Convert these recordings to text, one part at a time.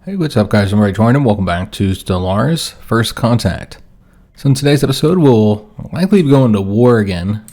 Hey, what's up guys, I'm Praetorian and welcome back to Stellaris First Contact. So in today's episode, we'll likely be going to war again.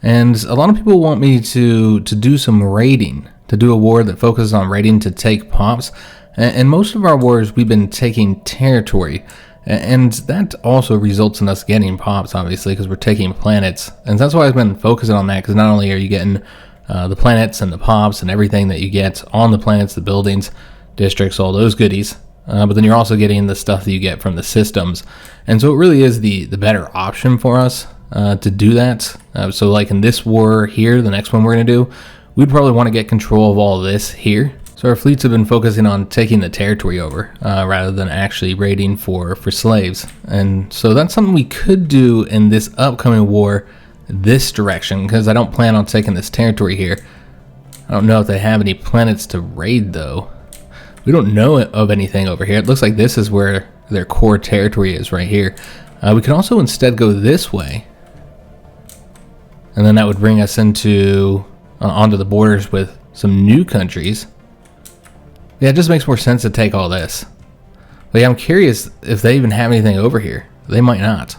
And a lot of people want me to do some raiding, to do a war that focuses on raiding to take pops. And most of our wars, we've been taking territory. And that also results in us getting pops, obviously, because we're taking planets. And that's why I've been focusing on that, because not only are you getting the planets and the pops and everything that you get on the planets, the buildings, districts, all those goodies, but then you're also getting the stuff that you get from the systems. And so it really is the better option for us to do that. So like in this war here, the next one we're going to do, we'd probably want to get control of all this here. So our fleets have been focusing on taking the territory over rather than actually raiding for slaves. And so that's something we could do in this upcoming war this direction, because I don't plan on taking this territory here. I don't know if they have any planets to raid though. We don't know of anything over here. It looks like this is where their core territory is, right here. We can also instead go this way. And then that would bring us into onto the borders with some new countries. Yeah, it just makes more sense to take all this. But yeah, I'm curious if they even have anything over here. They might not.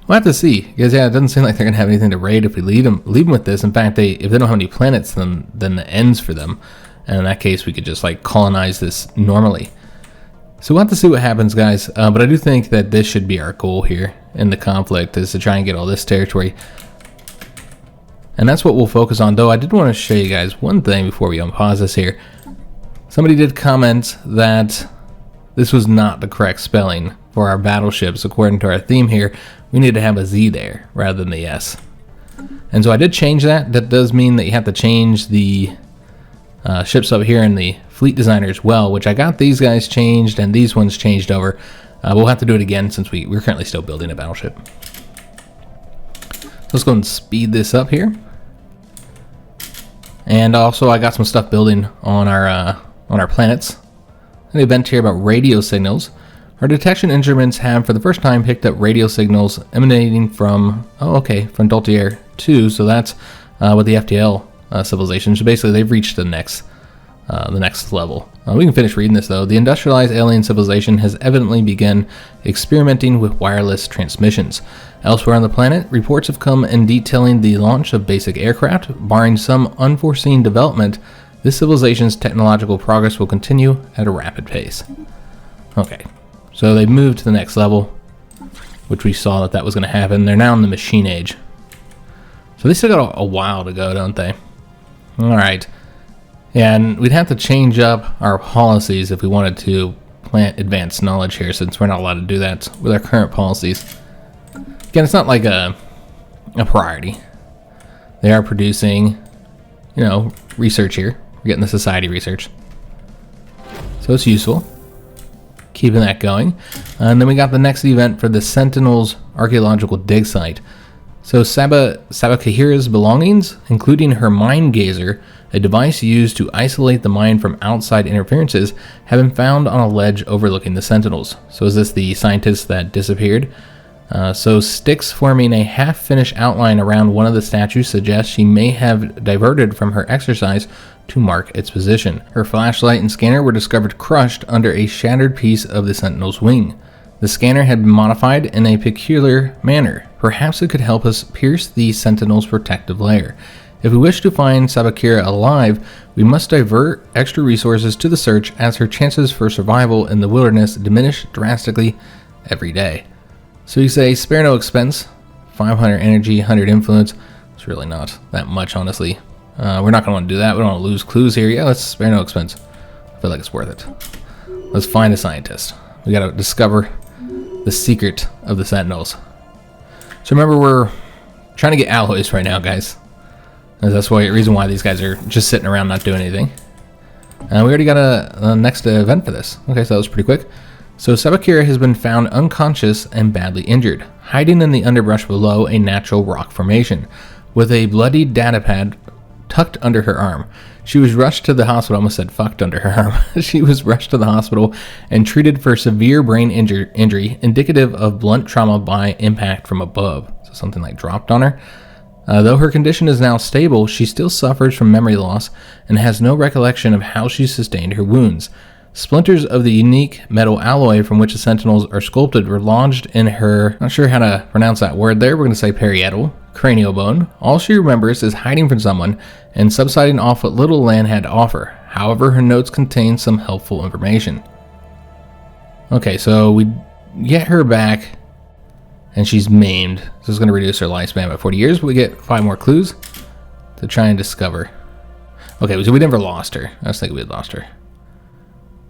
We'll have to see. Because yeah, it doesn't seem like they're going to have anything to raid if we leave them with this. In fact, if they don't have any planets, then the ends for them. And in that case, we could just like colonize this normally. So we'll have to see what happens, guys. But I do think that this should be our goal here in the conflict, is to try and get all this territory. And that's what we'll focus on. Though I did want to show you guys one thing before we unpause this here. Somebody did comment that this was not the correct spelling for our battleships. According to our theme here, we need to have a Z there rather than the S. And so I did change that. That does mean that you have to change the ships up here in the fleet designer as well, which I got these guys changed and these ones changed over. We'll have to do it again since we're currently still building a battleship. So let's go and speed this up here. And also I got some stuff building on our planets. An event here about radio signals. Our detection instruments have for the first time picked up radio signals emanating from from Doltier 2, so that's with the FTL civilization. So basically they've reached the next level. We can finish reading this though. The industrialized alien civilization has evidently begun experimenting with wireless transmissions. Elsewhere on the planet, reports have come in detailing the launch of basic aircraft. Barring some unforeseen development, this civilization's technological progress will continue at a rapid pace. Okay, so they've moved to the next level, which we saw that was going to happen. They're now in the machine age. So they still got a while to go, don't they? Alright, yeah, and we'd have to change up our policies if we wanted to plant advanced knowledge here, since we're not allowed to do that with our current policies. Again, it's not like a priority. They are producing, research here. We're getting the society research. So it's useful. Keeping that going. And then we got the next event for the Sentinel's archaeological dig site. So Sabakahira's belongings, including her mind gazer, a device used to isolate the mind from outside interferences, have been found on a ledge overlooking the Sentinels. So is this the scientist that disappeared? So sticks forming a half-finished outline around one of the statues suggests she may have diverted from her exercise to mark its position. Her flashlight and scanner were discovered crushed under a shattered piece of the Sentinel's wing. The scanner had been modified in a peculiar manner. Perhaps it could help us pierce the Sentinel's protective layer. If we wish to find Sabakira alive, we must divert extra resources to the search, as her chances for survival in the wilderness diminish drastically every day. So you say, spare no expense, 500 energy, 100 influence. It's really not that much, honestly. We're not going to want to do that. We don't want to lose clues here. Yeah, let's spare no expense. I feel like it's worth it. Let's find a scientist. We got to discover the secret of the Sentinels. So remember, we're trying to get alloys right now, guys. That's the reason why these guys are just sitting around not doing anything. We already got a next event for this. Okay, so that was pretty quick. So Sabakira has been found unconscious and badly injured, hiding in the underbrush below a natural rock formation, with a bloodied datapad tucked under her arm. She was rushed to the hospital. I almost said fucked under her arm. She was rushed to the hospital and treated for severe brain injury, indicative of blunt trauma by impact from above. So something like dropped on her. Though her condition is now stable, she still suffers from memory loss and has no recollection of how she sustained her wounds. Splinters of the unique metal alloy from which the Sentinels are sculpted were lodged in her, not sure how to pronounce that word there, we're going to say parietal, cranial bone. All she remembers is hiding from someone and subsiding off what little land had to offer. However, her notes contain some helpful information. Okay, so we get her back, and she's maimed. This is going to reduce her lifespan by 40 years, but we get 5 more clues to try and discover. Okay, so we never lost her. I was thinking we had lost her.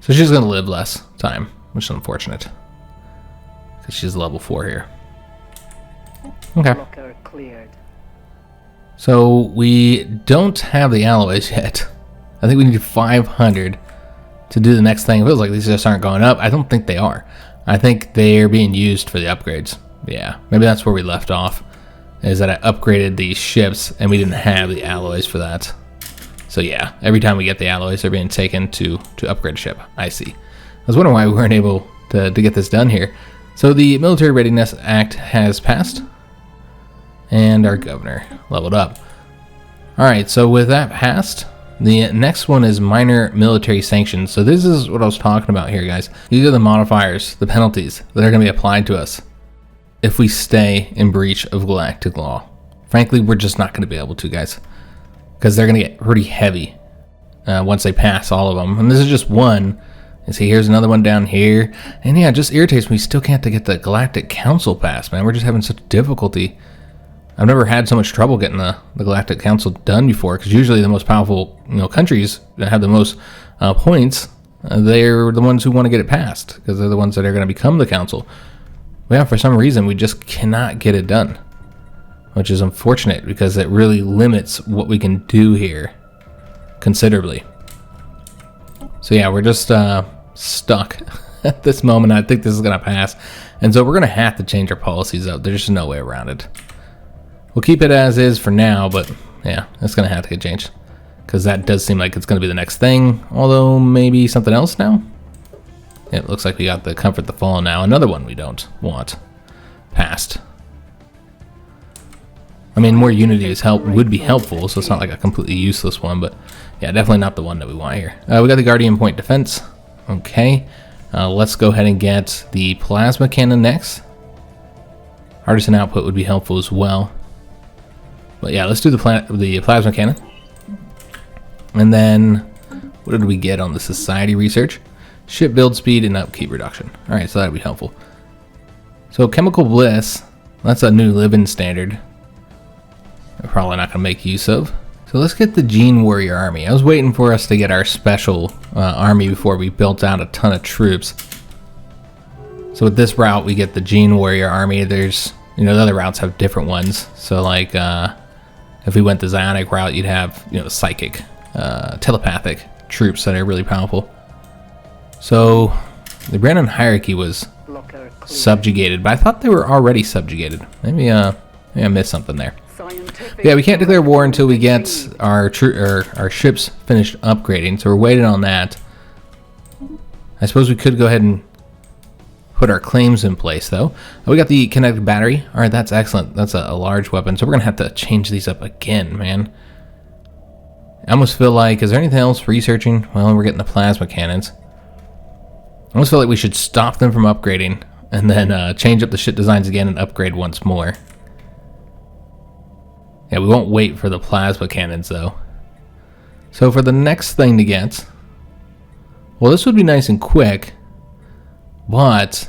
So she's going to live less time, which is unfortunate. Because she's level 4 here. Okay. So we don't have the alloys yet. I think we need 500 to do the next thing. It feels like these just aren't going up. I don't think they are. I think they're being used for the upgrades. Yeah, maybe that's where we left off. Is that I upgraded these ships and we didn't have the alloys for that. So yeah, every time we get the alloys, they're being taken to upgrade a ship. I see. I was wondering why we weren't able to get this done here. So the Military Readiness Act has passed. And our governor leveled up. Alright, so with that passed, the next one is minor military sanctions. So this is what I was talking about here, guys. These are the modifiers, the penalties that are going to be applied to us if we stay in breach of galactic law. Frankly, we're just not going to be able to, guys. Because they're going to get pretty heavy once they pass all of them. And this is just one. You see, here's another one down here. And yeah, it just irritates me. We still can't get the Galactic Council passed, man. We're just having such difficulty. I've never had so much trouble getting the Galactic Council done before, because usually the most powerful countries that have the most points, they're the ones who want to get it passed, because they're the ones that are going to become the council. But yeah, for some reason, we just cannot get it done, which is unfortunate, because it really limits what we can do here considerably. So yeah, we're just stuck at this moment. I think this is going to pass, and so we're going to have to change our policies up. There's just no way around it. We'll keep it as is for now, but yeah, it's going to have to get changed, because that does seem like it's going to be the next thing, although maybe something else now? It looks like we got the Comfort the Fallen now, another one we don't want passed. I mean, more unity would be helpful, so it's not like a completely useless one, but yeah, definitely not the one that we want here. We got the Guardian Point Defense. Okay, let's go ahead and get the Plasma Cannon next. Artisan output would be helpful as well. But yeah, let's do the Plasma Cannon. And then, what did we get on the Society Research? Ship build speed and upkeep reduction. Alright, so that would be helpful. So Chemical Bliss, that's a new living standard. We're probably not going to make use of. So let's get the Gene Warrior Army. I was waiting for us to get our special army before we built out a ton of troops. So with this route, we get the Gene Warrior Army. There's, the other routes have different ones. So like, if we went the Psionic route, you'd have, psychic, telepathic troops that are really powerful. So the Brandon hierarchy was subjugated, but I thought they were already subjugated. Maybe I missed something there. Yeah, we can't declare war until we get our ships finished upgrading, so we're waiting on that. I suppose we could go ahead and put our claims in place, though. We got the kinetic battery. All right, that's excellent. That's a large weapon, so we're going to have to change these up again, man. I almost feel like, is there anything else researching? Well, we're getting the plasma cannons. I almost feel like we should stop them from upgrading and then change up the ship designs again and upgrade once more. Yeah, we won't wait for the plasma cannons, though. So for the next thing to get, well, this would be nice and quick, but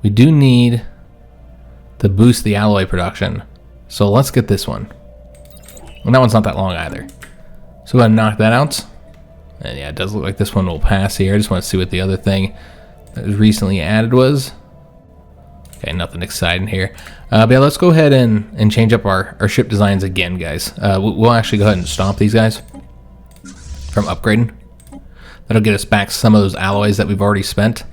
we do need to boost the alloy production. So let's get this one. And that one's not that long either. So we're going to knock that out. And yeah, it does look like this one will pass here. I just want to see what the other thing that was recently added was. Okay, nothing exciting here. But yeah, let's go ahead and change up our ship designs again, guys. We'll actually go ahead and stop these guys from upgrading. That'll get us back some of those alloys that we've already spent.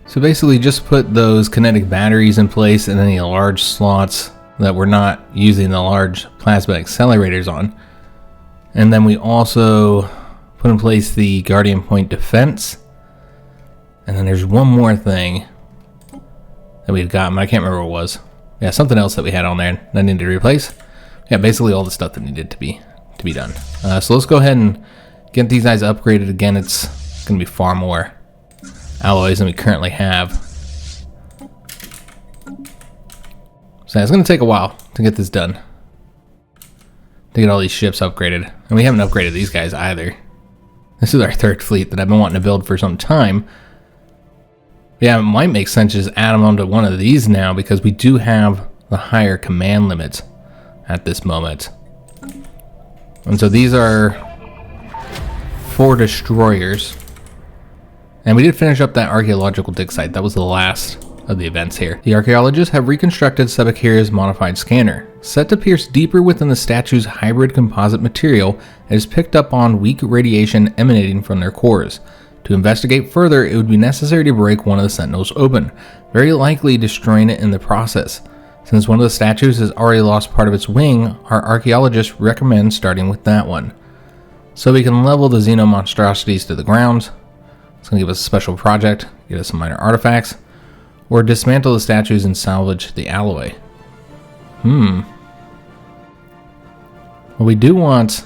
So basically just put those kinetic batteries in place and any large slots that we're not using the large plasma accelerators on. And then we also put in place the Guardian Point Defense. And then there's one more thing that we'd gotten, but I can't remember what it was. Yeah, something else that we had on there that I needed to replace. Yeah, basically all the stuff that needed to be done. So let's go ahead and get these guys upgraded again. It's going to be far more alloys than we currently have. So it's going to take a while to get this done. To get all these ships upgraded. And we haven't upgraded these guys either. This is our third fleet that I've been wanting to build for some time. Yeah, it might make sense to just add them onto one of these now because we do have the higher command limit at this moment. And so these are 4 destroyers. And we did finish up that archaeological dig site. That was the last of the events here. The archaeologists have reconstructed Sebekir's modified scanner. Set to pierce deeper within the statue's hybrid composite material, it has picked up on weak radiation emanating from their cores. To investigate further, it would be necessary to break one of the sentinels open, very likely destroying it in the process. Since one of the statues has already lost part of its wing, our archaeologists recommend starting with that one. So we can level the xeno monstrosities to the ground. It's going to give us a special project, get us some minor artifacts, or dismantle the statues and salvage the alloy. Well, we do want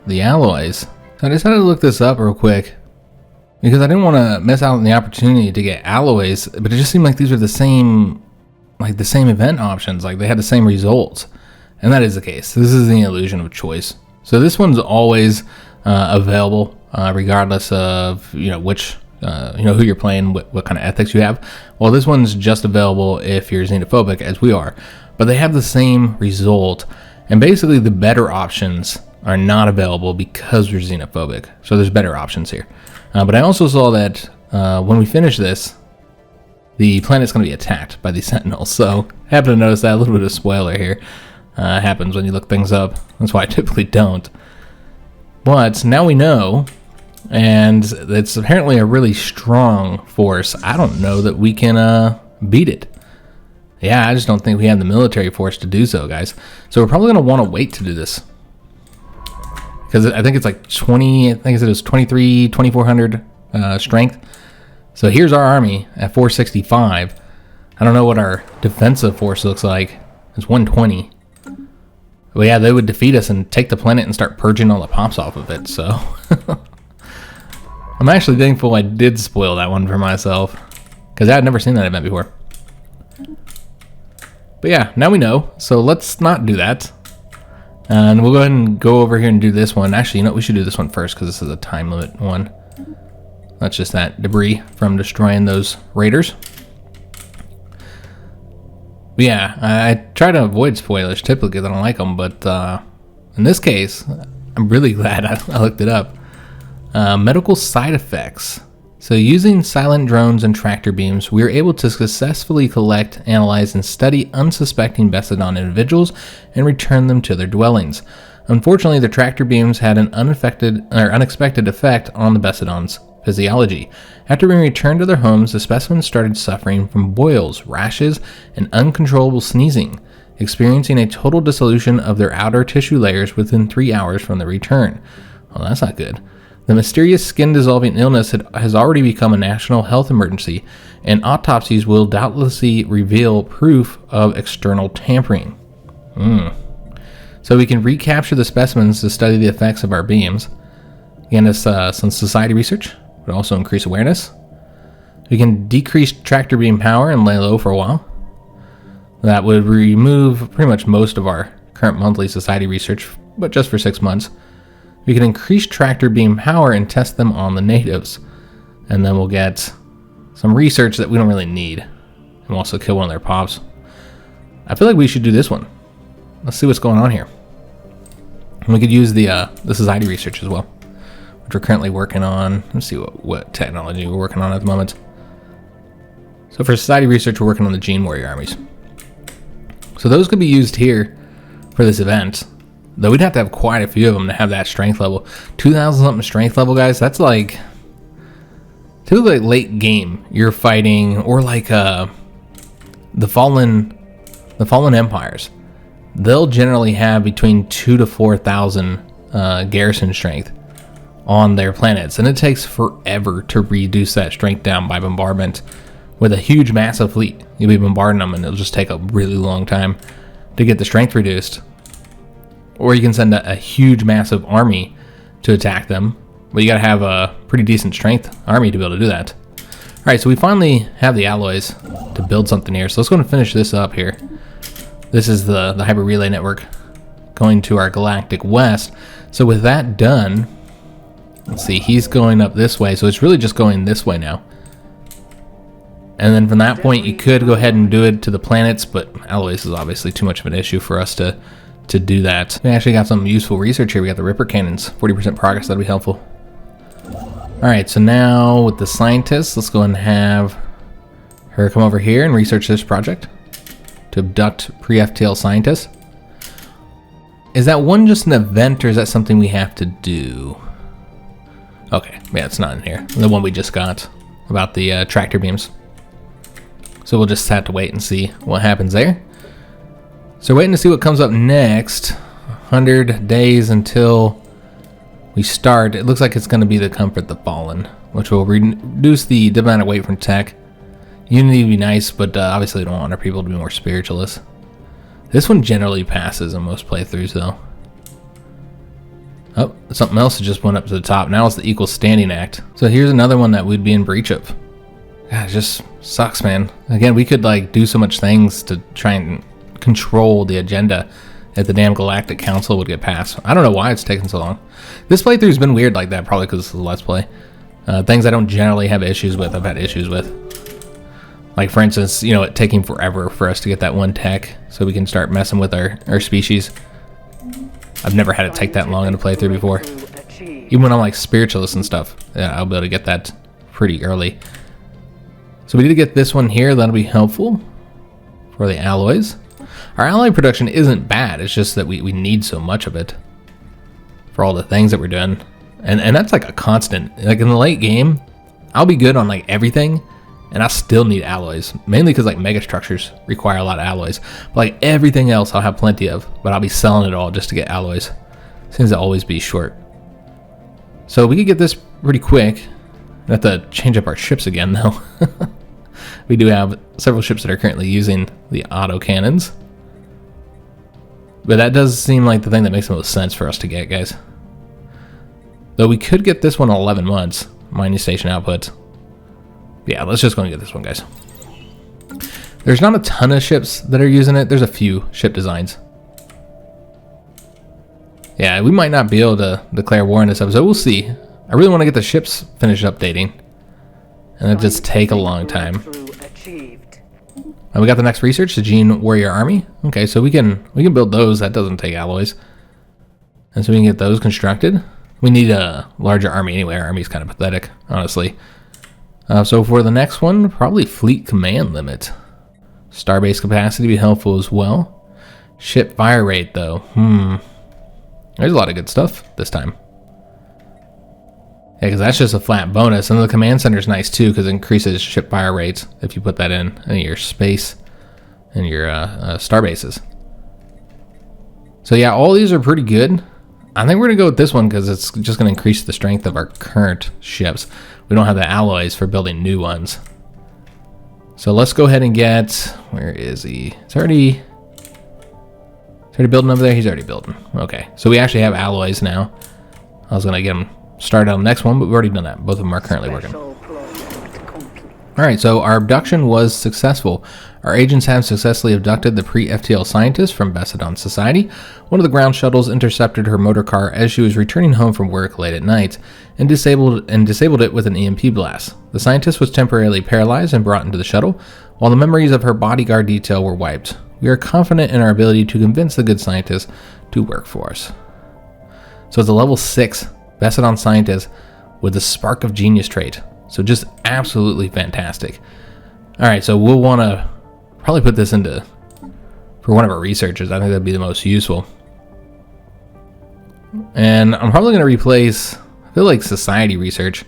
the alloys. So I decided to look this up real quick because I didn't want to miss out on the opportunity to get alloys, but it just seemed like these were the same event options, like they had the same results. And that is the case. This is the illusion of choice. So this one's always available, regardless of which who you're playing, what kind of ethics you have. Well, this one's just available if you're xenophobic, as we are, but they have the same result. And basically, the better options are not available because we're xenophobic. So there's better options here. But I also saw that when we finish this, the planet's going to be attacked by these sentinels. So I happen to notice that. A little bit of spoiler here happens when you look things up. That's why I typically don't. But now we know, and it's apparently a really strong force. I don't know that we can beat it. Yeah, I just don't think we have the military force to do so, guys. So we're probably going to want to wait to do this. Because I think it's like 20, I think it was 2,400 strength. So here's our army at 465. I don't know what our defensive force looks like. It's 120. But yeah, they would defeat us and take the planet and start purging all the pops off of it, so... I'm actually thankful I did spoil that one for myself, because I had never seen that event before. But yeah, now we know, so let's not do that. And we'll go ahead and go over here and do this one. Actually, we should do this one first, because this is a time limit one. That's just that debris from destroying those raiders. But yeah, I try to avoid spoilers typically because I don't like them, but in this case, I'm really glad I looked it up. Medical side effects. So using silent drones and tractor beams, we are able to successfully collect, analyze, and study unsuspecting Bestodon individuals and return them to their dwellings. Unfortunately, the tractor beams had an unexpected effect on the Bestodon's physiology. After being returned to their homes, the specimens started suffering from boils, rashes, and uncontrollable sneezing, experiencing a total dissolution of their outer tissue layers within 3 hours from the return. Well, that's not good. The mysterious skin-dissolving illness has already become a national health emergency, and autopsies will doubtlessly reveal proof of external tampering. So we can recapture the specimens to study the effects of our beams. Again, it's some society research, but also increase awareness. We can decrease tractor beam power and lay low for a while. That would remove pretty much most of our current monthly society research, but just for 6 months. We can increase tractor beam power and test them on the natives. And then we'll get some research that we don't really need. And we'll also kill one of their pops. I feel like we should do this one. Let's see what's going on here. And we could use the society research as well, which we're currently working on. Let's see what technology we're working on at the moment. So for society research, we're working on the Gene Warrior armies. So those could be used here for this event. Though we'd have to have quite a few of them to have that strength level. 2,000 something strength level, guys. That's like, typically like late game, you're fighting, or like the fallen empires. They'll generally have between 2,000 to 4,000 garrison strength on their planets, and it takes forever to reduce that strength down by bombardment. With a huge, massive fleet, you'll be bombarding them, and it'll just take a really long time to get the strength reduced. Or you can send a huge, massive army to attack them, But you gotta have a pretty decent strength army to be able to do that. Alright, so we finally have the alloys to build something here. So let's go and finish this up here. This is the Hyper Relay Network going to our galactic west. So with that done, let's see, he's going up this way. So it's really just going this way now. And then from that point, you could go ahead and do it to the planets, but alloys is obviously too much of an issue for us to do that. We actually got some useful research here. We got the Ripper Cannons, 40% progress, that'd be helpful. Alright, so now with the scientists, let's go and have her come over here and research this project to abduct pre-FTL scientists. Is that one just an event, or is that something we have to do? Okay, yeah, it's not in here. The one we just got about the tractor beams. So we'll just have to wait and see what happens there. So waiting to see what comes up next. 100 days until we start. It looks like it's going to be the Comfort the Fallen, which will reduce the diplomatic weight from tech. Unity would be nice, but obviously we don't want our people to be more spiritualists. This one generally passes in most playthroughs, though. Oh, something else just went up to the top. Now it's the Equal Standing Act. So here's another one that we'd be in breach of. God, it just sucks, man. Again, we could like do so much things to try and control the agenda if the damn Galactic Council would get passed. I don't know why it's taking so long. This playthrough's been weird like that, probably because it's a Let's Play. Things I don't generally have issues with, I've had issues with. Like, for instance, you know, it taking forever for us to get that one tech so we can start messing with our species. I've never had it take that long in a playthrough before. Even when I'm like spiritualist and stuff, yeah, I'll be able to get that pretty early. So we need to get this one here. That'll be helpful for the alloys. Our alloy production isn't bad. It's just that we need so much of it for all the things that we're doing. And that's like a constant. Like in the late game, I'll be good on like everything, and I still need alloys. Mainly because like mega structures require a lot of alloys. But like everything else I'll have plenty of, but I'll be selling it all just to get alloys. Seems to always be short. So we could get this pretty quick. We have to change up our ships again though. We do have several ships that are currently using the auto cannons. But that does seem like the thing that makes the most sense for us to get, guys. Though we could get this one in 11 months. Mining station output. Yeah, let's just go and get this one, guys. There's not a ton of ships that are using it. There's a few ship designs. Yeah, we might not be able to declare war in this episode. We'll see. I really want to get the ships finished updating. And it just take a long time. And we got the next research, the Gene Warrior Army. Okay, so we can build those. That doesn't take alloys. And so we can get those constructed. We need a larger army anyway. Our army's kind of pathetic, honestly. So for the next one, probably fleet command limit. Starbase capacity would be helpful as well. Ship fire rate, though. There's a lot of good stuff this time. Yeah, because that's just a flat bonus. And the command center is nice, too, because it increases ship fire rates if you put that in your space and your star bases. So yeah, all these are pretty good. I think we're going to go with this one because it's just going to increase the strength of our current ships. We don't have the alloys for building new ones. So let's go ahead and get... Where is he? It's already building over there? He's already building. Okay, so we actually have alloys now. I was going to get him started on the next one, but we've already done that. Both of them are currently working. Alright, so our abduction was successful. Our agents have successfully abducted the pre-FTL scientist from Bessedon Society. One of the ground shuttles intercepted her motor car as she was returning home from work late at night and disabled it with an EMP blast. The scientist was temporarily paralyzed and brought into the shuttle, while the memories of her bodyguard detail were wiped. We are confident in our ability to convince the good scientist to work for us. So it's a level 6 Bessedon scientist with the Spark of Genius trait. So just absolutely fantastic. Alright, so we'll want to probably put this into for one of our researchers. I think that'd be the most useful. And I'm probably going to replace, I feel like society research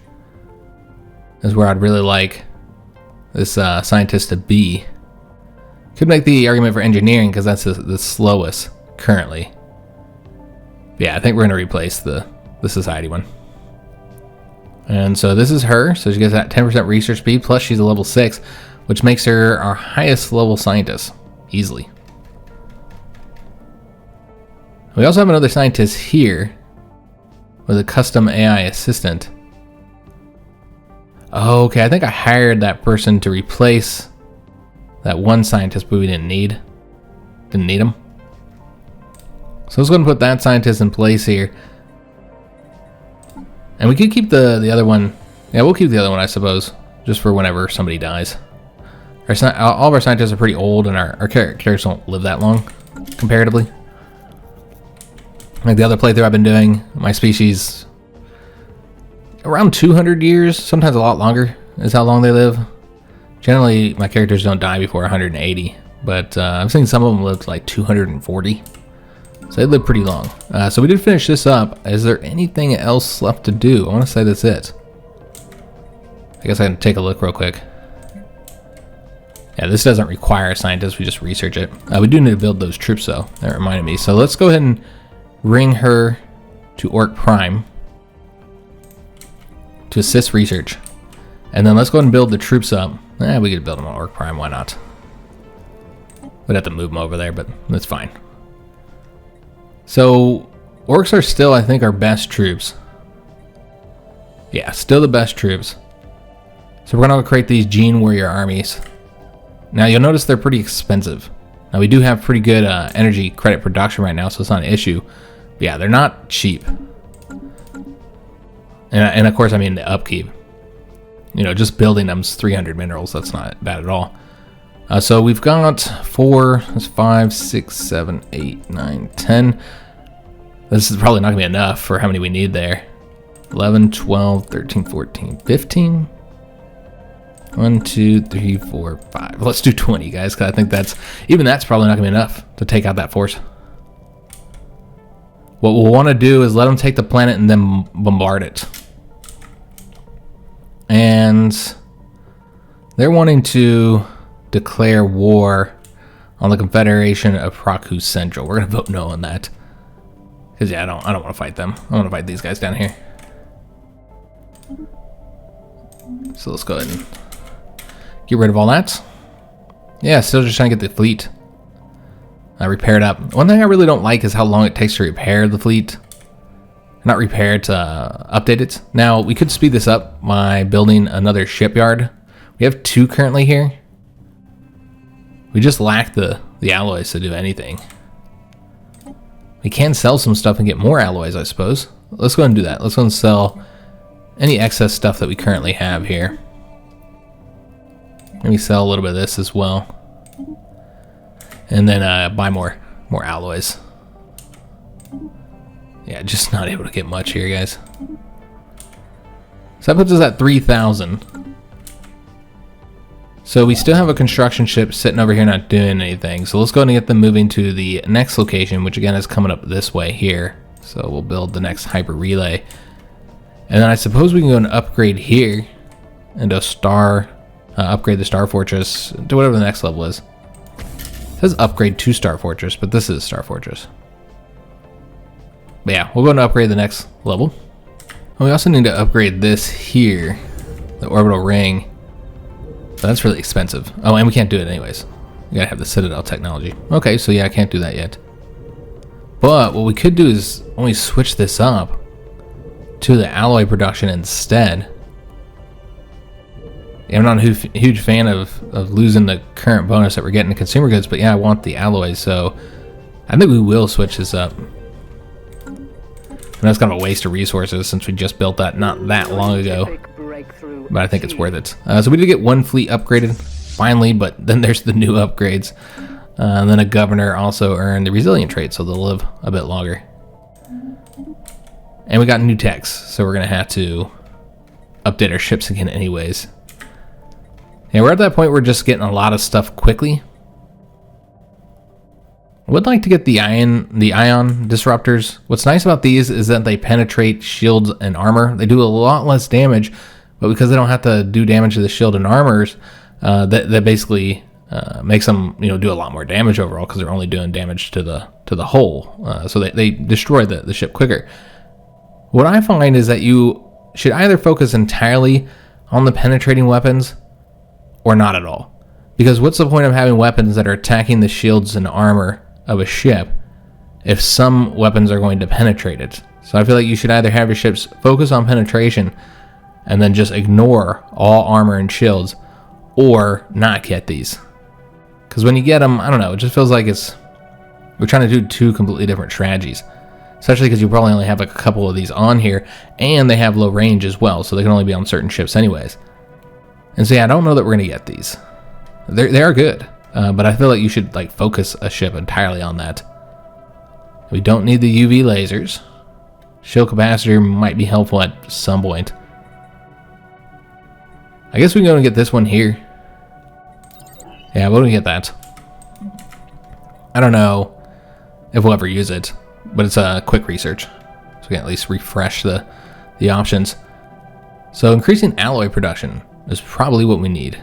is where I'd really like this scientist to be. Could make the argument for engineering because that's the slowest currently. Yeah, I think we're going to replace the society one. And so this is her. So she gets that 10% research speed, plus she's a level 6, which makes her our highest level scientist, easily. We also have another scientist here. with a custom AI assistant. Oh, okay, I think I hired that person to replace that one scientist, but we didn't need him. So let's go ahead and put that scientist in place here. And we could keep the other one. Yeah, we'll keep the other one, I suppose, just for whenever somebody dies. All of our scientists are pretty old, and our characters don't live that long, comparatively. Like the other playthrough I've been doing, my species, around 200 years, sometimes a lot longer, is how long they live. Generally, my characters don't die before 180, but I've seen some of them live to like 240. So they live pretty long. So we did finish this up. Is there anything else left to do? I want to say that's it. I guess I can take a look real quick. Yeah, this doesn't require a scientist. We just research it. We do need to build those troops, though. That reminded me. So let's go ahead and bring her to Orc Prime to assist research. And then let's go ahead and build the troops up. We could build them on Orc Prime. Why not? We'd have to move them over there, but that's fine. So orcs are still, I think, our best troops. Yeah, still the best troops. So we're going to create these Gene Warrior armies. Now you'll notice they're pretty expensive. Now we do have pretty good energy credit production right now, so it's not an issue. But yeah, they're not cheap. And of course, I mean the upkeep. You know, just building them's 300 minerals. That's not bad at all. So we've got 4, that's 5, 6, 7, 8, 9, 10. This is probably not going to be enough for how many we need there. 11, 12, 13, 14, 15. 1, 2, 3, 4, 5. Let's do 20, guys, because I think that's probably not going to be enough to take out that force. What we'll want to do is let them take the planet and then bombard it. And they're wanting to declare war on the Confederation of Praku Central. We're going to vote no on that. Because, yeah, I don't want to fight them. I want to fight these guys down here. So let's go ahead and get rid of all that. Yeah, still just trying to get the fleet repaired up. One thing I really don't like is how long it takes to repair the fleet. Not repair, to update it. Now, we could speed this up by building another shipyard. We have 2 currently here. We just lack the alloys to do anything. We can sell some stuff and get more alloys, I suppose. Let's go ahead and do that. Let's go and sell any excess stuff that we currently have here. Maybe sell a little bit of this as well. And then buy more alloys. Yeah, just not able to get much here, guys. So that puts us at 3,000. So we still have a construction ship sitting over here not doing anything. So let's go ahead and get them moving to the next location, which again is coming up this way here. So we'll build the next hyper relay. And then I suppose we can go and upgrade here into a star, upgrade the Star Fortress to whatever the next level is. It says upgrade to Star Fortress, but this is Star Fortress. But yeah, we'll go and upgrade the next level. And we also need to upgrade this here, the orbital ring. But that's really expensive. Oh, and we can't do it anyways. We gotta have the Citadel technology. Okay, so yeah, I can't do that yet. But what we could do is only switch this up to the alloy production instead. Yeah, I'm not a huge fan of losing the current bonus that we're getting in consumer goods, but yeah, I want the alloys, so I think we will switch this up. And that's kind of a waste of resources since we just built that not that long ago. But I think it's worth it. So we did get 1 fleet upgraded, finally, but then there's the new upgrades. And then a governor also earned the resilient trait, so they'll live a bit longer. And we got new techs, so we're going to have to update our ships again anyways. Yeah, we're at that point where we're just getting a lot of stuff quickly. I would like to get the ion disruptors. What's nice about these is that they penetrate shields and armor. They do a lot less damage, but because they don't have to do damage to the shield and armors, that basically makes them do a lot more damage overall because they're only doing damage to the hull. So they destroy the ship quicker. What I find is that you should either focus entirely on the penetrating weapons or not at all. Because what's the point of having weapons that are attacking the shields and armor of a ship if some weapons are going to penetrate it? So I feel like you should either have your ships focus on penetration and then just ignore all armor and shields, or not get these. Because when you get them, I don't know, it just feels like we're trying to do two completely different strategies. Especially because you probably only have like a couple of these on here, and they have low range as well, so they can only be on certain ships anyways. And so yeah, I don't know that we're going to get these. They are good, but I feel like you should like focus a ship entirely on that. We don't need the UV lasers. Shield capacitor might be helpful at some point. I guess we can go and get this one here. Yeah, we're going to get that. I don't know if we'll ever use it, but it's a quick research, so we can at least refresh the options. So increasing alloy production is probably what we need.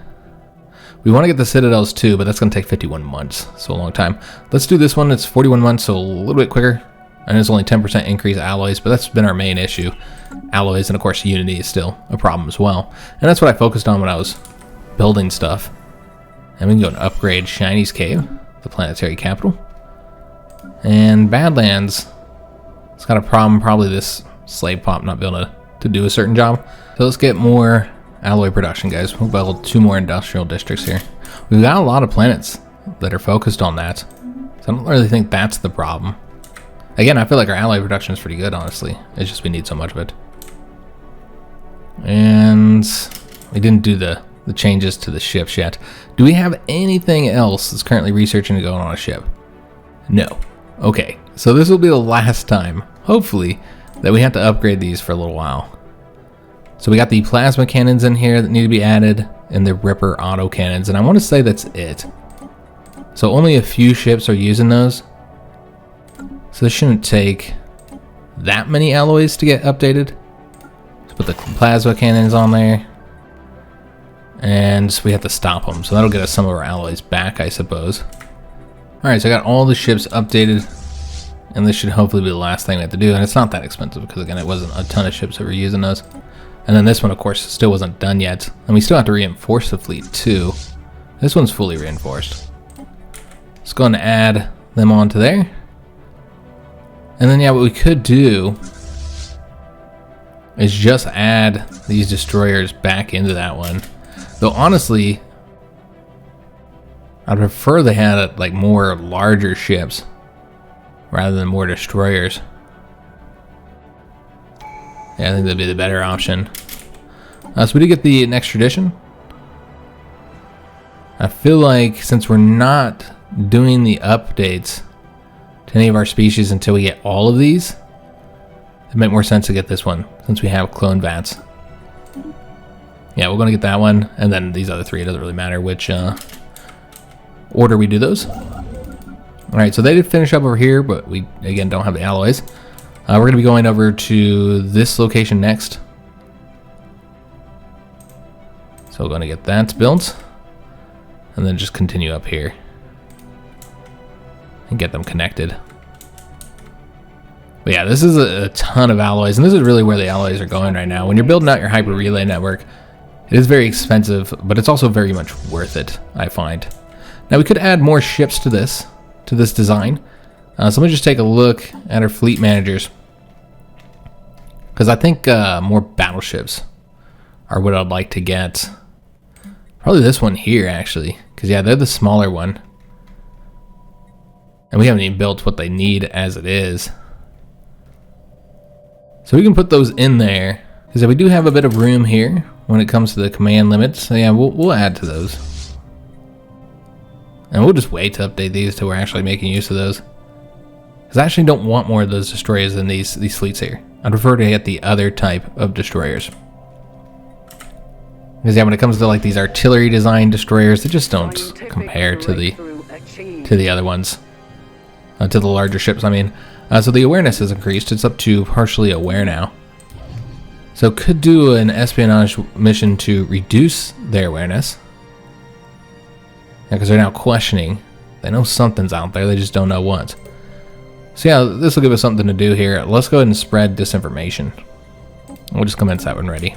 We want to get the citadels too, but that's going to take 51 months, so a long time. Let's do this one. It's 41 months, so a little bit quicker, and it's only 10% increase alloys, but that's been our main issue. Alloys, and of course Unity is still a problem as well, and that's what I focused on when I was building stuff. And we can go and upgrade Shiny's Cave, the planetary capital. And Badlands, it's got a problem, probably this slave pop not being able to do a certain job. So let's get more alloy production, guys. We'll build 2 more industrial districts here. We've got a lot of planets that are focused on that, so I don't really think that's the problem. Again, I feel like our alloy production is pretty good, honestly. It's just we need so much of it. And we didn't do the changes to the ships yet. Do we have anything else that's currently researching to go on a ship? No. Okay, so this will be the last time, hopefully, that we have to upgrade these for a little while. So we got the plasma cannons in here that need to be added, and the Ripper auto cannons, and I want to say that's it. So only a few ships are using those. So this shouldn't take that many alloys to get updated. Let's put the plasma cannons on there. And we have to stop them, so that'll get us some of our alloys back, I suppose. Alright, so I got all the ships updated, and this should hopefully be the last thing we have to do, and it's not that expensive, because again, it wasn't a ton of ships that were using those. And then this one, of course, still wasn't done yet, and we still have to reinforce the fleet, too. This one's fully reinforced. Let's go and add them onto there. And then, yeah, what we could do is just add these destroyers back into that one. Though, honestly, I'd prefer they had like more larger ships rather than more destroyers. Yeah, I think that'd be the better option. So we did get the next tradition. I feel like since we're not doing the updates to any of our species until we get all of these, it might make more sense to get this one since we have clone vats. Yeah, we're going to get that one, and then these other 3, it doesn't really matter which order we do those. Alright, so they did finish up over here, but we, again, don't have the alloys. We're going to be going over to this location next. So we're going to get that built, and then just continue up here and get them connected. But yeah, this is a ton of alloys, and this is really where the alloys are going right now. When you're building out your hyper relay network, it is very expensive, but it's also very much worth it, I find. Now we could add more ships to this design. So let me just take a look at our fleet managers, because I think more battleships are what I'd like to get. Probably this one here, actually, because yeah, they're the smaller one, and we haven't even built what they need as it is. So we can put those in there, because we do have a bit of room here when it comes to the command limits. So yeah, we'll add to those. And we'll just wait to update these till we're actually making use of those. Because I actually don't want more of those destroyers than these fleets here. I prefer to get the other type of destroyers. Because yeah, when it comes to like these artillery design destroyers, they just don't compare to the other ones. To the larger ships, I mean. So the awareness has increased. It's up to partially aware now. So could do an espionage mission to reduce their awareness. Because they're now questioning. They know something's out there, they just don't know what. So yeah, this will give us something to do here. Let's go ahead and spread disinformation. We'll just commence that one ready.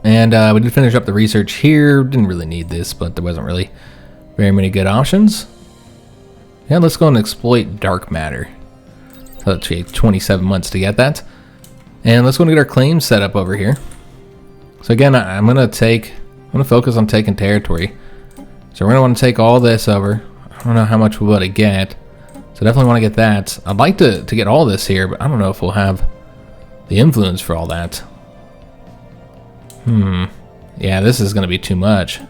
And we did finish up the research here. Didn't really need this, but there wasn't really very many good options. Yeah, let's go and exploit dark matter. So it'll take 27 months to get that. And let's go and get our claims set up over here. So again, I'm gonna focus on taking territory. So we're gonna want to take all this over. I don't know how much we'll be able to get. So definitely want to get that. I'd like to get all this here, but I don't know if we'll have the influence for all that. Yeah, this is gonna be too much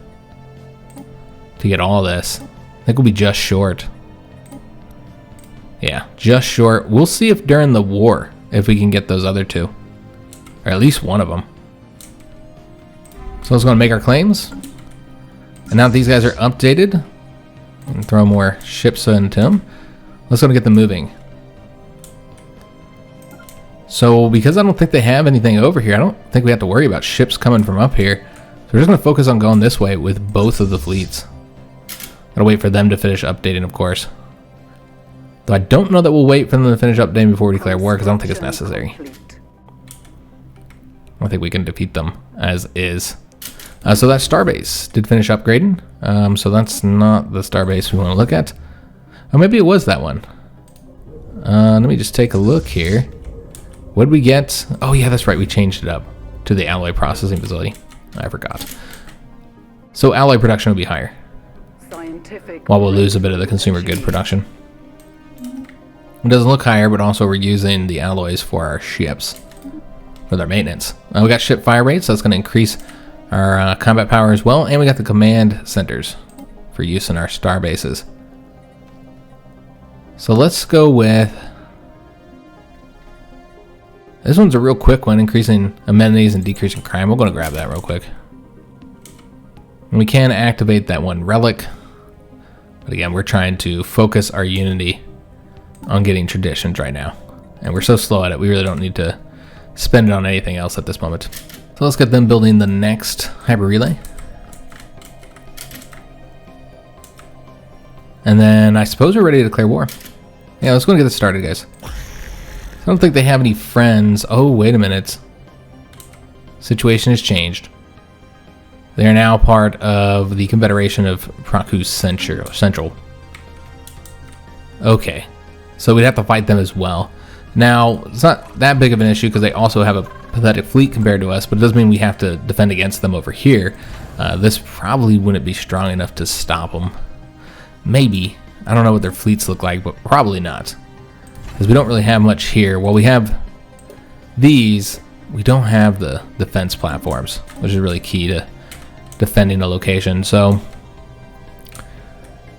to get all this. I think we'll be just short. Yeah, just short. We'll see if during the war, if we can get those other two. Or at least one of them. So let's go and make our claims. And now that these guys are updated, and throw more ships into them. Let's go and get them moving. So because I don't think they have anything over here, I don't think we have to worry about ships coming from up here. So we're just going to focus on going this way with both of the fleets. Gotta wait for them to finish updating, of course. Though I don't know that we'll wait for them to finish updating before we declare war, because I don't think it's necessary. I don't think we can defeat them as is. So that starbase did finish upgrading. So that's not the starbase we want to look at. Oh, maybe it was that one. Let me just take a look here. What did we get? Oh yeah, that's right. We changed it up to the alloy processing facility. I forgot. So alloy production will be higher. While we'll lose a bit of the consumer good production. It doesn't look higher, but also we're using the alloys for our ships. For their maintenance. We got ship fire rates, so that's going to increase our combat power as well. And we got the command centers for use in our star bases. So let's go with... This one's a real quick one, increasing amenities and decreasing crime. We're going to grab that real quick. And we can activate that one relic. But again, we're trying to focus our unity on getting traditions right now. And we're so slow at it, we really don't need to spend it on anything else at this moment. So let's get them building the next hyper relay. And then I suppose we're ready to declare war. Yeah, let's go and get this started, guys. I don't think they have any friends. Oh, wait a minute. Situation has changed. They are now part of the Confederation of Praku Central. Okay. So we'd have to fight them as well. Now, it's not that big of an issue because they also have a pathetic fleet compared to us, but it does mean we have to defend against them over here. This probably wouldn't be strong enough to stop them. Maybe. I don't know what their fleets look like, but probably not. Because we don't really have much here. Well, we have these. We don't have the defense platforms, which is really key to defending a location. So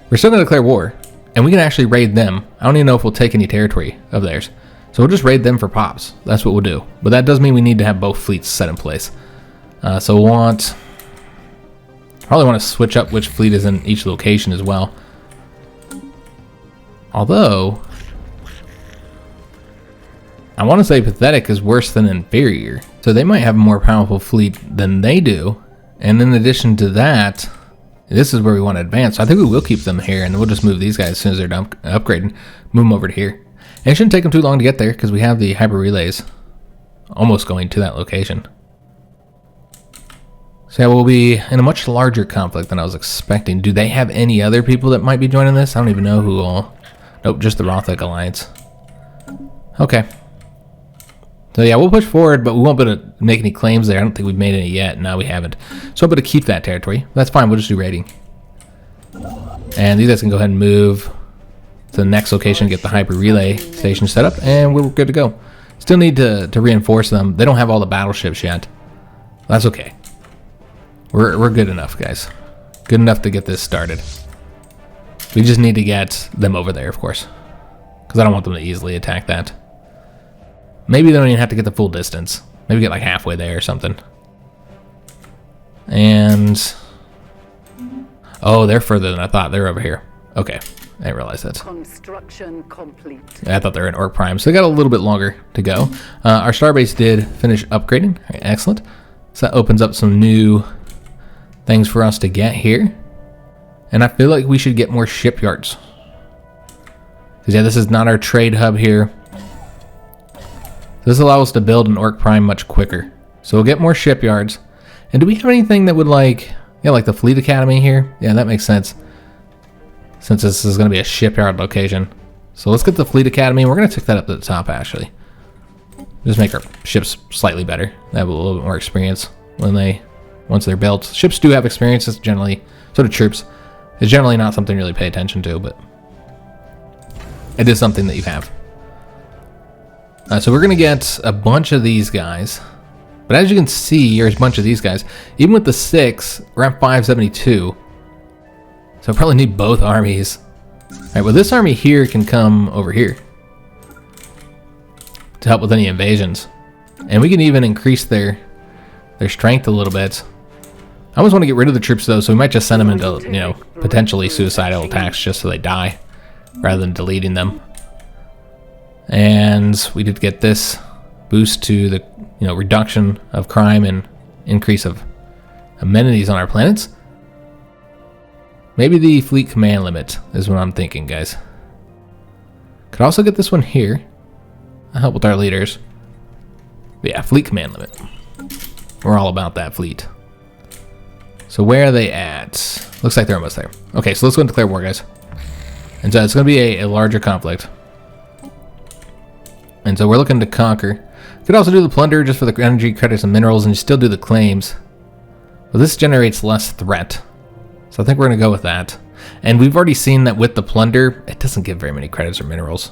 we're still going to declare war, and we can actually raid them. I don't even know if we'll take any territory of theirs. So we'll just raid them for pops. That's what we'll do. But that does mean we need to have both fleets set in place. So we'll probably want to switch up which fleet is in each location as well. Although, I want to say pathetic is worse than inferior. So they might have a more powerful fleet than they do. And in addition to that, this is where we want to advance. So I think we will keep them here, and we'll just move these guys as soon as they're done upgrading. Move them over to here. And it shouldn't take them too long to get there because we have the hyper relays almost going to that location. So yeah, we'll be in a much larger conflict than I was expecting. Do they have any other people that might be joining this? I don't even know who all. Nope, just the Rothic Alliance. Okay. So yeah, we'll push forward, but we won't be able to make any claims there. I don't think we've made any yet. No, we haven't. So I'm going to keep that territory. That's fine. We'll just do raiding. And these guys can go ahead and move to the next location, get the hyper relay station set up, and we're good to go. Still need to reinforce them. They don't have all the battleships yet. That's okay. We're good enough, guys. Good enough to get this started. We just need to get them over there, of course, because I don't want them to easily attack that. Maybe they don't even have to get the full distance. Maybe get like halfway there or something. And oh, they're further than I thought. They're over here. Okay, I didn't realize that. Construction complete. I thought they were in Orc Prime, so they got a little bit longer to go. Our starbase did finish upgrading. Excellent. So that opens up some new things for us to get here. And I feel like we should get more shipyards. Because yeah, this is not our trade hub here. This allows us to build an Orc Prime much quicker. So we'll get more shipyards. And do we have anything that would like the Fleet Academy here? Yeah, that makes sense. Since this is going to be a shipyard location. So let's get the Fleet Academy. We're going to take that up to the top, actually. Just make our ships slightly better. They have a little bit more experience once they're built. Ships do have experience. It's generally, so do troops. It's generally not something to really pay attention to, but it is something that you have. So we're going to get a bunch of these guys. But as you can see, there's a bunch of these guys. Even with the 6, we're at 572. So I probably need both armies. Alright, well this army here can come over here to help with any invasions. And we can even increase their strength a little bit. I always want to get rid of the troops though, so we might just send them into, you know, potentially suicidal attacks just so they die, rather than deleting them. And we did get this boost to the, you know, reduction of crime and increase of amenities on our planets. Maybe the fleet command limit is what I'm thinking, guys. Could also get this one here. I'll help with our leaders. But yeah, fleet command limit. We're all about that fleet. So where are they at? Looks like they're almost there. Okay, so let's go and declare war, guys. And so it's going to be a larger conflict. And so we're looking to conquer. Could also do the plunder just for the energy credits and minerals, and you still do the claims. But this generates less threat. So I think we're going to go with that. And we've already seen that with the plunder, it doesn't give very many credits or minerals.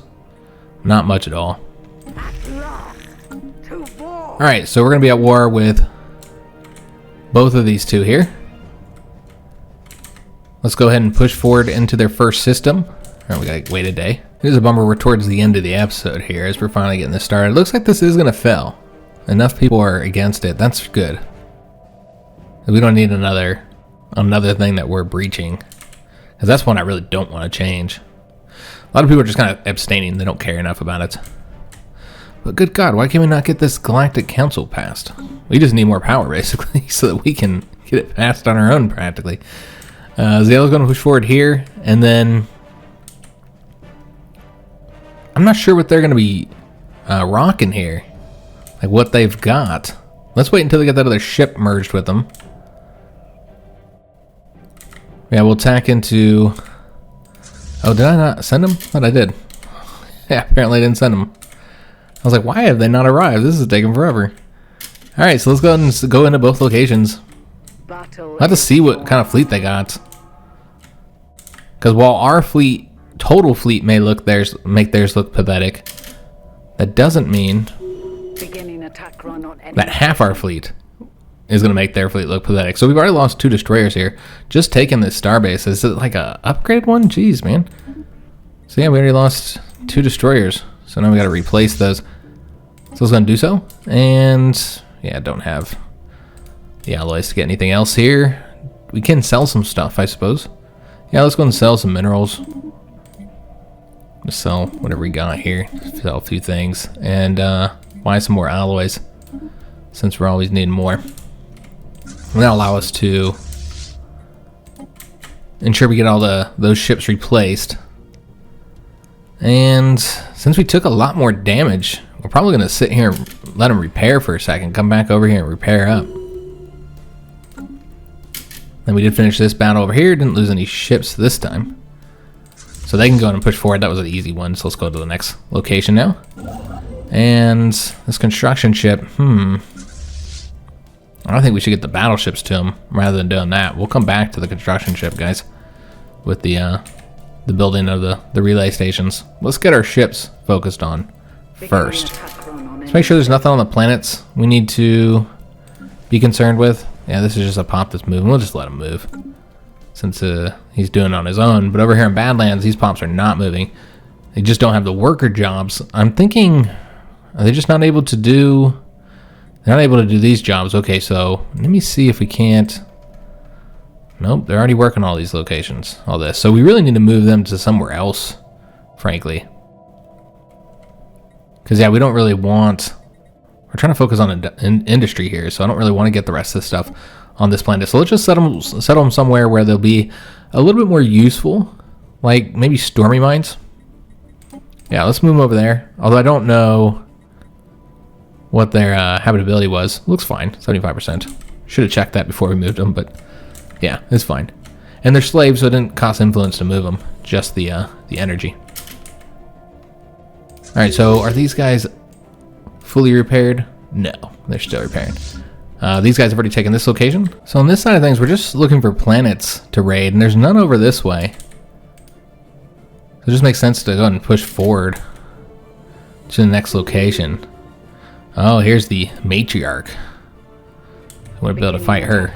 Not much at all. Alright, so we're going to be at war with both of these two here. Let's go ahead and push forward into their first system. Alright, we gotta wait a day. It is a bummer we're towards the end of the episode here as we're finally getting this started. It looks like this is gonna fail. Enough people are against it. That's good. We don't need another thing that we're breaching. Because that's one I really don't want to change. A lot of people are just kind of abstaining. They don't care enough about it. But good God, why can we not get this Galactic Council passed? We just need more power, basically, so that we can get it passed on our own, practically. Zale's going to push forward here, and then I'm not sure what they're going to be rocking here. Like what they've got. Let's wait until they get that other ship merged with them. Yeah, we'll tack into... Oh, did I not send them? I thought I did. Yeah, apparently I didn't send them. I was like, why have they not arrived? This is taking forever. Alright, so let's go ahead and go into both locations. I'll have to see what kind of fleet they got. Because while our fleet, total fleet, may make theirs look pathetic, that doesn't mean that half our fleet is going to make their fleet look pathetic. So we've already lost 2 destroyers here. Just taking this starbase. Is it like a upgraded one? Jeez, man. So yeah, we already lost 2 destroyers. So now we got to replace those. So it's going to do so. And yeah, don't have the alloys to get anything else here. We can sell some stuff, I suppose. Yeah, let's go and sell some minerals. Just sell whatever we got here. Sell a few things. And buy some more alloys, since we're always needing more. And that'll allow us to ensure we get all those ships replaced. And since we took a lot more damage, we're probably going to sit here and let them repair for a second. Come back over here and repair up. Then we did finish this battle over here. Didn't lose any ships this time. So they can go and push forward. That was an easy one. So let's go to the next location now. And this construction ship, I think we should get the battleships to them rather than doing that. We'll come back to the construction ship, guys, with the building of the relay stations. Let's get our ships focused on first. Let's make sure there's nothing on the planets we need to be concerned with. Yeah, this is just a pop that's moving. We'll just let him move, since he's doing it on his own. But over here in Badlands, these pops are not moving. They just don't have the worker jobs. I'm thinking, are they just not able to do... They're not able to do these jobs. Okay, so let me see if we can't... Nope, they're already working all these locations, all this. So we really need to move them to somewhere else, frankly. Because, yeah, we don't really want... We're trying to focus on industry here, so I don't really want to get the rest of the stuff on this planet. So let's just settle them somewhere where they'll be a little bit more useful, like maybe stormy mines. Yeah, let's move them over there. Although I don't know what their habitability was. Looks fine, 75%. Should have checked that before we moved them, but yeah, it's fine. And they're slaves, so it didn't cost influence to move them, just the energy. Alright, so are these guys fully repaired? No, they're still repairing. These guys have already taken this location. So on this side of things, we're just looking for planets to raid, and there's none over this way. So it just makes sense to go ahead and push forward to the next location. Oh, here's the matriarch. I wouldn't be able to fight her.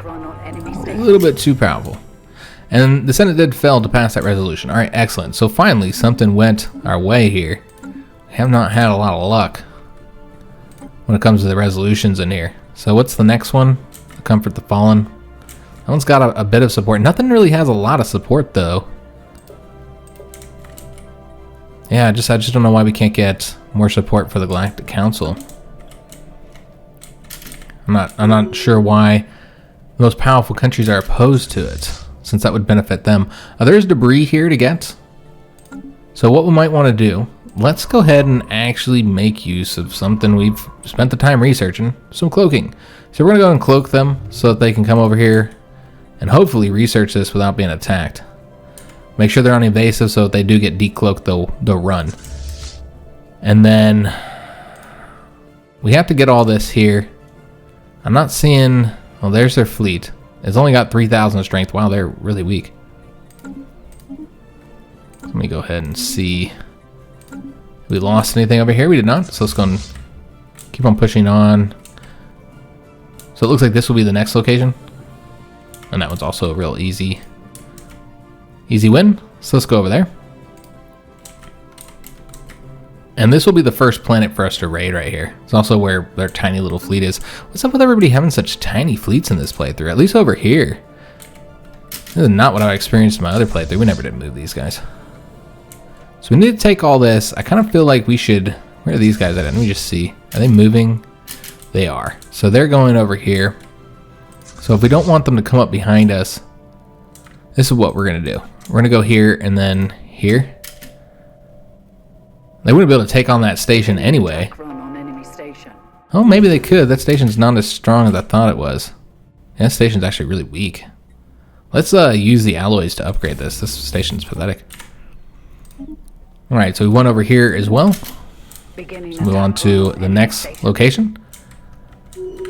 A little bit too powerful. And the Senate did fail to pass that resolution. Alright, excellent. So finally, something went our way here. We have not had a lot of luck when it comes to the resolutions in here. So what's the next one? Comfort the Fallen. That one's got a bit of support. Nothing really has a lot of support, though. Yeah, I just don't know why we can't get more support for the Galactic Council. I'm not sure why the most powerful countries are opposed to it, since that would benefit them. There's debris here to get. So what we might want to do, let's go ahead and actually make use of something we've spent the time researching, some cloaking. So we're going to go and cloak them so that they can come over here and hopefully research this without being attacked. Make sure they're uninvasive so if they do get decloaked, they'll run. And then we have to get all this here. I'm not seeing... Well, there's their fleet. It's only got 3,000 strength. Wow, they're really weak. Let me go ahead and see. We lost anything over here? We did not. So let's go and keep on pushing on. So it looks like this will be the next location. And that one's also a real easy win. So let's go over there. And this will be the first planet for us to raid right here. It's also where their tiny little fleet is. What's up with everybody having such tiny fleets in this playthrough? At least over here. This is not what I experienced in my other playthrough. We never did move these guys. So we need to take all this. I kind of feel like we should... Where are these guys at? Let me just see. Are they moving? They are. So they're going over here. So if we don't want them to come up behind us, this is what we're going to do. We're going to go here and then here. They wouldn't be able to take on that station anyway. Oh, maybe they could. That station's not as strong as I thought it was. Yeah, that station's actually really weak. Let's use the alloys to upgrade this. This station's pathetic. Alright, so we went over here as well. Let's move on to the next location.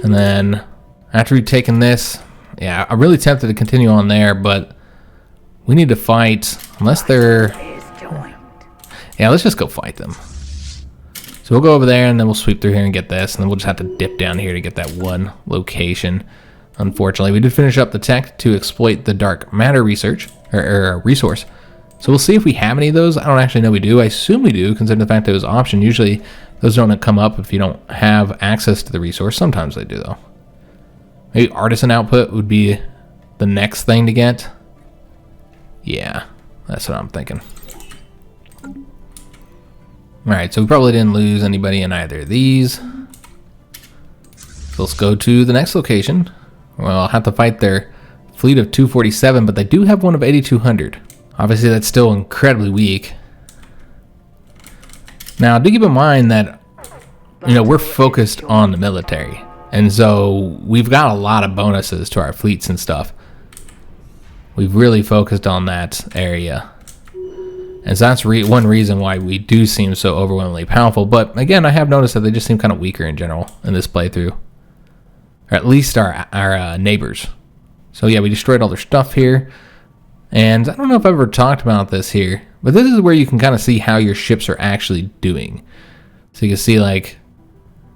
And then, after we've taken this, yeah, I'm really tempted to continue on there, but we need to fight, unless they're... Yeah, let's just go fight them. So we'll go over there and then we'll sweep through here and get this, and then we'll just have to dip down here to get that one location. Unfortunately, we did finish up the tech to exploit the dark matter research, or resource. So we'll see if we have any of those. I don't actually know we do. I assume we do, considering the fact that it was option. Usually those don't come up if you don't have access to the resource. Sometimes they do, though. Maybe artisan output would be the next thing to get. Yeah, that's what I'm thinking. Alright, so we probably didn't lose anybody in either of these. So let's go to the next location. Well, I'll have to fight their fleet of 247, but they do have one of 8,200. Obviously, that's still incredibly weak. Now, do keep in mind that, you know, we're focused on the military. And so we've got a lot of bonuses to our fleets and stuff. We've really focused on that area. And so that's one reason why we do seem so overwhelmingly powerful. But again, I have noticed that they just seem kind of weaker in general in this playthrough. Or at least our neighbors. So yeah, we destroyed all their stuff here. And I don't know if I've ever talked about this here, but this is where you can kind of see how your ships are actually doing. So you can see like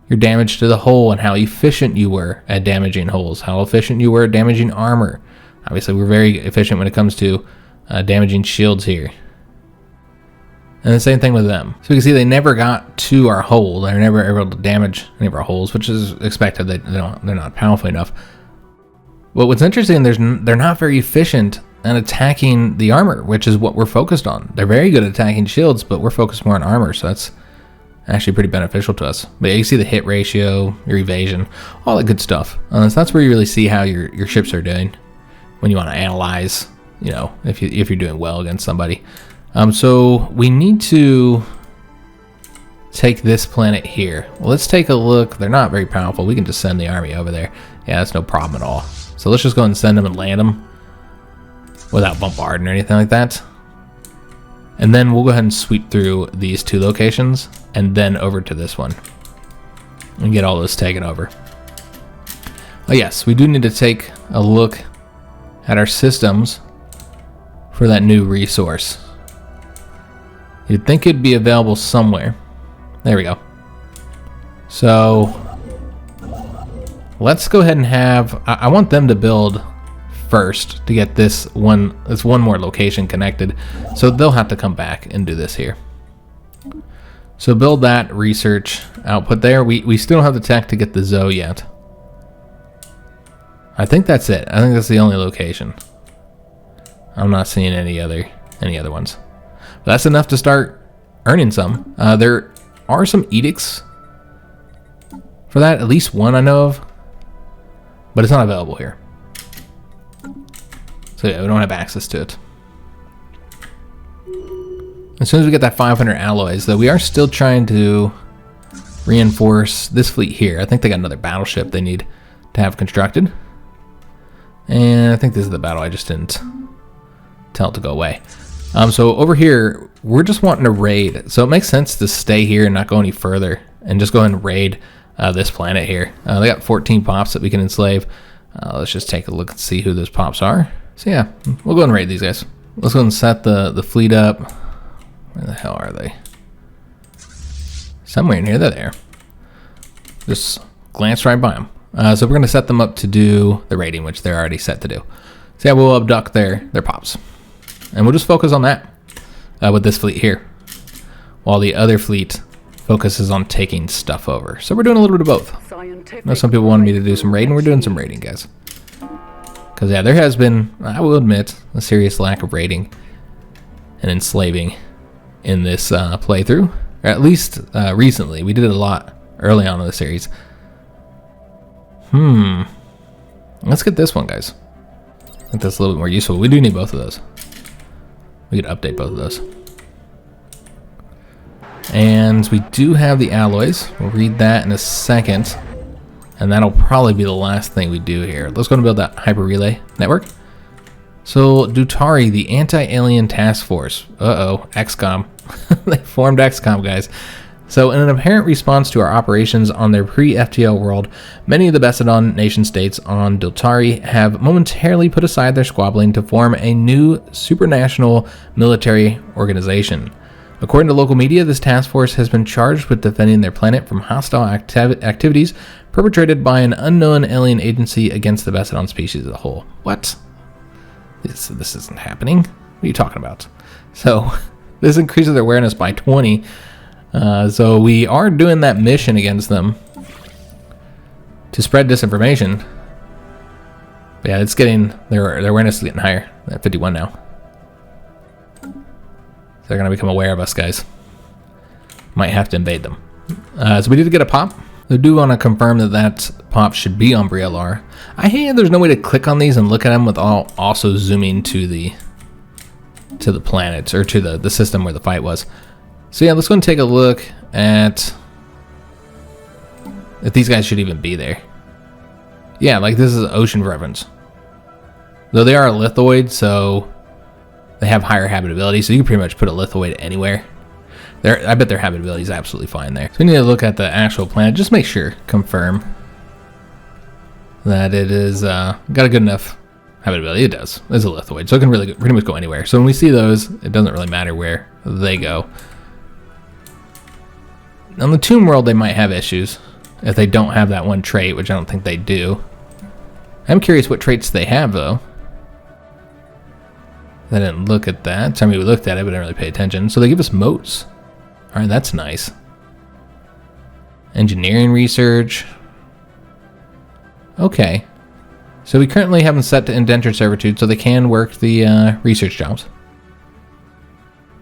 your damage to the hull and how efficient you were at damaging hulls, how efficient you were at damaging armor. Obviously, we're very efficient when it comes to damaging shields here. And the same thing with them. So you can see they never got to our hull. They're never able to damage any of our hulls, which is expected. They're not powerful enough. But what's interesting, they're not very efficient at attacking the armor, which is what we're focused on. They're very good at attacking shields, but we're focused more on armor, so that's actually pretty beneficial to us. But you see the hit ratio, your evasion, all that good stuff. So that's where you really see how your ships are doing when you want to analyze, you know, if you're doing well against somebody. So we need to take this planet here. Well, let's take a look. They're not very powerful. We can just send the army over there. Yeah, that's no problem at all. So let's just go and send them and land them without bombarding or anything like that. And then we'll go ahead and sweep through these 2 locations and then over to this one and get all those taken over. Oh yes, we do need to take a look at our systems for that new resource. You'd think it'd be available somewhere. There we go. So let's go ahead and have, I want them to build first to get this one more location connected. So they'll have to come back and do this here. So build that research output there. We still don't have the tech to get the Zoe yet. I think that's it. I think that's the only location. I'm not seeing any other ones. But that's enough to start earning some. There are some edicts for that, at least one I know of, but it's not available here. So yeah, we don't have access to it. As soon as we get that 500 alloys, though, we are still trying to reinforce this fleet here. I think they got another battleship they need to have constructed. And I think this is the battle. I just didn't tell it to go away. So over here, we're just wanting to raid. So it makes sense to stay here and not go any further and just go ahead and raid this planet here. They got 14 pops that we can enslave. Let's just take a look and see who those pops are. So yeah, we'll go and raid these guys. Let's go and set the fleet up. Where the hell are they? Somewhere near there. Just glance right by them. So we're going to set them up to do the raiding, which they're already set to do. So yeah, we'll abduct their pops. And we'll just focus on that with this fleet here, while the other fleet focuses on taking stuff over. So we're doing a little bit of both. I know some people wanted me to do some raiding. We're doing some raiding, guys. Because yeah, there has been, I will admit, a serious lack of raiding and enslaving in this playthrough. Or at least recently. We did it a lot early on in the series. Let's get this one, guys. I think that's a little bit more useful. We do need both of those. We could update both of those. And we do have the alloys. We'll read that in a second. And that'll probably be the last thing we do here. Let's go and build that hyper relay network. So Dutari, the anti-alien task force. Uh-oh, XCOM. They formed XCOM, guys. So in an apparent response to our operations on their pre-FTL world, many of the Bestodon nation states on Dutari have momentarily put aside their squabbling to form a new supranational military organization. According to local media, this task force has been charged with defending their planet from hostile activities perpetrated by an unknown alien agency against the Bestodon species as a whole. What? This isn't happening. What are you talking about? So this increases their awareness by 20. So we are doing that mission against them to spread disinformation. But yeah, it's getting, their awareness is getting higher. At 51 now. So they're going to become aware of us, guys. Might have to invade them. So we need to get a pop. I do want to confirm that pop should be on Brialar. I hate there's no way to click on these and look at them without also zooming to the planets, or to the system where the fight was. So yeah, let's go and take a look at if these guys should even be there. Yeah, like this is ocean reference. Though they are a lithoid, so they have higher habitability, so you can pretty much put a lithoid anywhere. I bet their habitability is absolutely fine there. So we need to look at the actual planet, just make sure, confirm that it is got a good enough habitability. It does. It's a lithoid, so it can really pretty much go anywhere. So when we see those, it doesn't really matter where they go. On the Tomb World, they might have issues if they don't have that one trait, which I don't think they do. I'm curious what traits they have, though. I didn't look at that. I mean, we looked at it, but didn't really pay attention. So they give us moats. All right, that's nice. Engineering research. Okay. So we currently have them set to indentured servitude, so they can work the research jobs.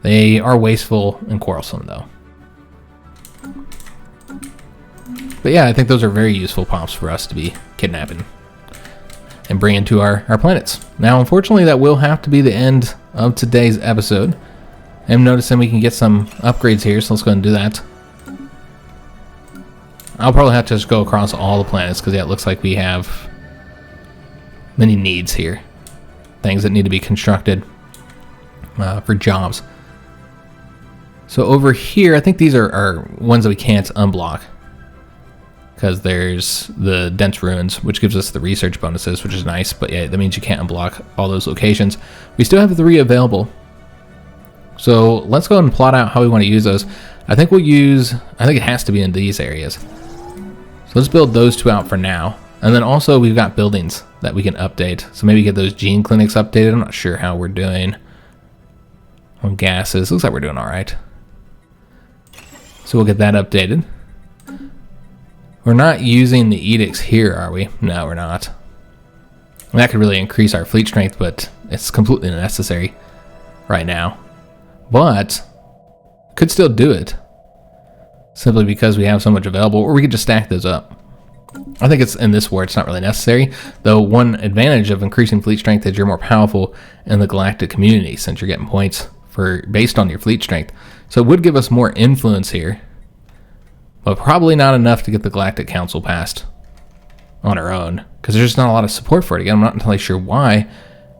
They are wasteful and quarrelsome, though. But yeah, I think those are very useful pops for us to be kidnapping and bringing to our planets. Now, unfortunately, that will have to be the end of today's episode. I'm noticing we can get some upgrades here, so let's go ahead and do that. I'll probably have to just go across all the planets, because yeah, it looks like we have many needs here. Things that need to be constructed for jobs. So over here, I think these are ones that we can't unblock, because there's the dense ruins, which gives us the research bonuses, which is nice, but yeah, that means you can't unblock all those locations. We still have 3 available. So let's go ahead and plot out how we want to use those. I think it has to be in these areas. So let's build those 2 out for now. And then also we've got buildings that we can update. So maybe get those gene clinics updated. I'm not sure how we're doing on gases. Looks like we're doing all right. So we'll get that updated. We're not using the edicts here, are we? No, we're not. That could really increase our fleet strength, but it's completely unnecessary right now. But could still do it, simply because we have so much available, or we could just stack those up. I think it's in this war it's not really necessary, though one advantage of increasing fleet strength is you're more powerful in the galactic community, since you're getting points based on your fleet strength. So it would give us more influence here, but probably not enough to get the Galactic Council passed on our own, because there's just not a lot of support for it. Again, I'm not entirely sure why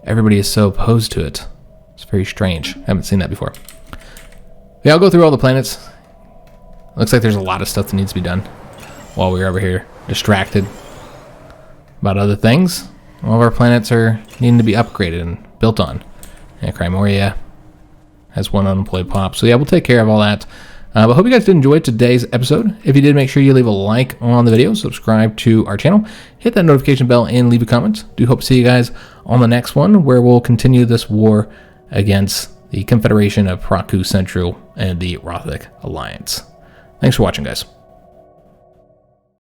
everybody is so opposed to it. It's very strange. I haven't seen that before. Yeah, I'll go through all the planets. Looks like there's a lot of stuff that needs to be done while we're over here distracted about other things. All of our planets are needing to be upgraded and built on. Yeah, Crimoria has 1 unemployed pop. So yeah, we'll take care of all that. But I hope you guys did enjoy today's episode. If you did, make sure you leave a like on the video, subscribe to our channel, hit that notification bell, and leave a comment. Do hope to see you guys on the next one, where we'll continue this war against the Confederation of Praku Central and the Rothic Alliance. Thanks for watching, guys.